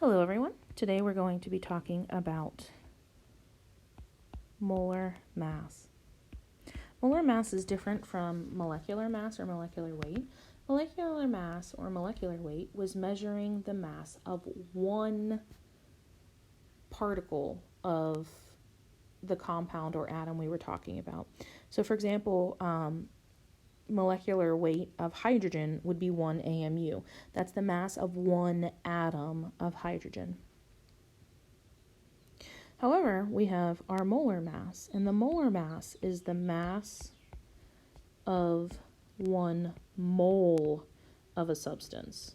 Hello everyone. Today we're going to be talking about molar mass. Molar mass is different from molecular mass or molecular weight. Molecular mass or molecular weight was measuring the mass of one particle of the compound or atom we were talking about. So for example, molecular weight of hydrogen would be 1 AMU. That's the mass of one atom of hydrogen. However, we have our molar mass, and the molar mass is the mass of 1 mole of a substance.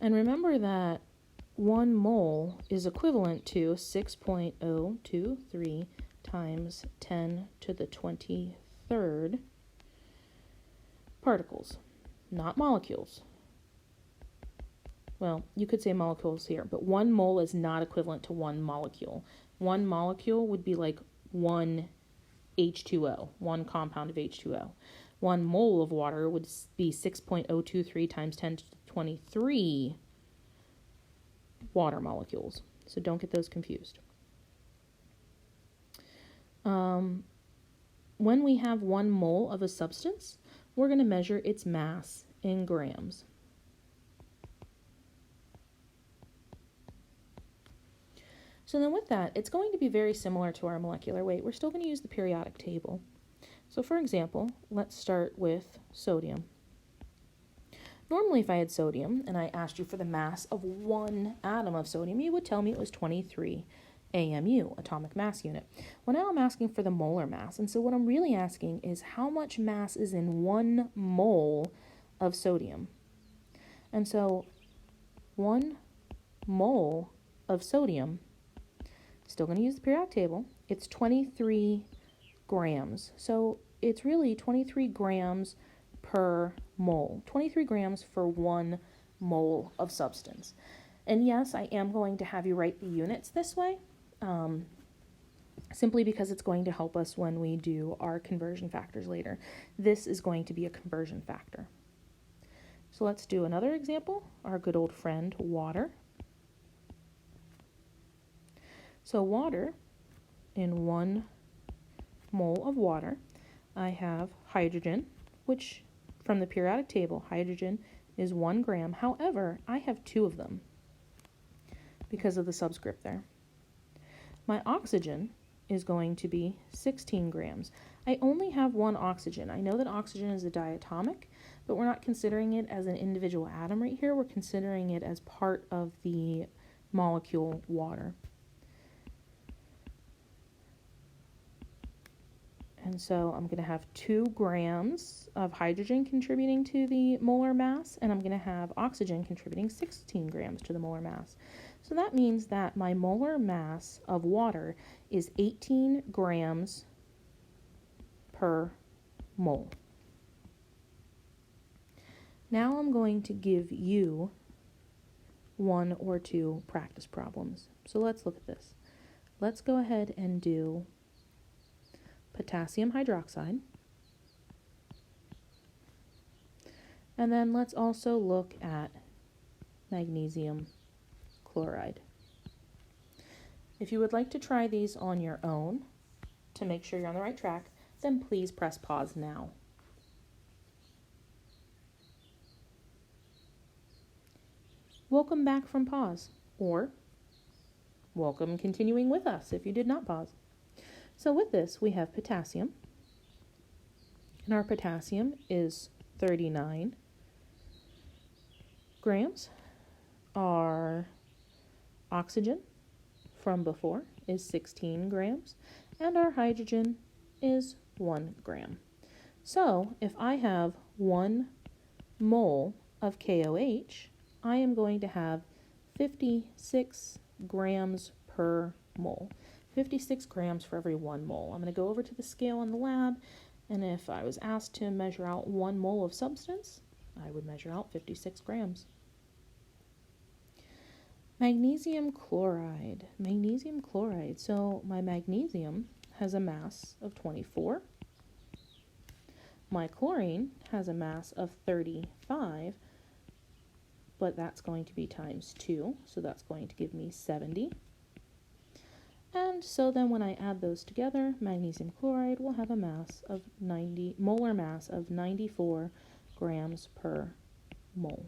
And remember that 1 mole is equivalent to 6.023 times 10 to the 23rd particles, not molecules. Well, you could say molecules here, but 1 mole is not equivalent to 1 molecule. 1 molecule would be like 1 H2O, 1 compound of H2O. 1 mole of water would be 6.023 times 10 to the 23 water molecules. So don't get those confused. When we have 1 mole of a substance, we're going to measure its mass in grams. So then with that, it's going to be very similar to our molecular weight. We're still going to use the periodic table. So for example, let's start with sodium. Normally if I had sodium and I asked you for the mass of 1 atom of sodium, you would tell me it was 23 AMU, atomic mass unit. Well, now I'm asking for the molar mass. And so what I'm really asking is how much mass is in 1 mole of sodium. And so 1 mole of sodium, still going to use the periodic table, it's 23 grams. So it's really 23 grams per mole, 23 grams for 1 mole of substance. And yes, I am going to have you write the units this way, simply because it's going to help us when we do our conversion factors later. This is going to be a conversion factor. So let's do another example, our good old friend, water. So water, in 1 mole of water, I have hydrogen, which from the periodic table, hydrogen is 1 gram. However, I have 2 of them because of the subscript there. My oxygen is going to be 16 grams. I only have 1 oxygen. I know that oxygen is a diatomic, but we're not considering it as an individual atom right here. We're considering it as part of the molecule water. And so I'm going to have 2 grams of hydrogen contributing to the molar mass, and I'm going to have oxygen contributing 16 grams to the molar mass. So that means that my molar mass of water is 18 grams per mole. Now I'm going to give you 1 or 2 practice problems. So let's look at this. Let's go ahead and do potassium hydroxide. And then let's also look at magnesium chloride. If you would like to try these on your own to make sure you're on the right track, then please press pause now. Welcome back from pause, or welcome continuing with us if you did not pause. So with this, we have potassium, and our potassium is 39 grams. Our oxygen from before is 16 grams, and our hydrogen is 1 gram. So if I have 1 mole of KOH, I am going to have 56 grams per mole. 56 grams for every 1 mole. I'm going to go over to the scale in the lab, and if I was asked to measure out 1 mole of substance, I would measure out 56 grams. Magnesium chloride. Magnesium chloride. So my magnesium has a mass of 24 My chlorine has a mass of 35, but that's going to be times 2, so that's going to give me 70. And so then when I add those together, magnesium chloride will have a molar mass of 94 grams per mole.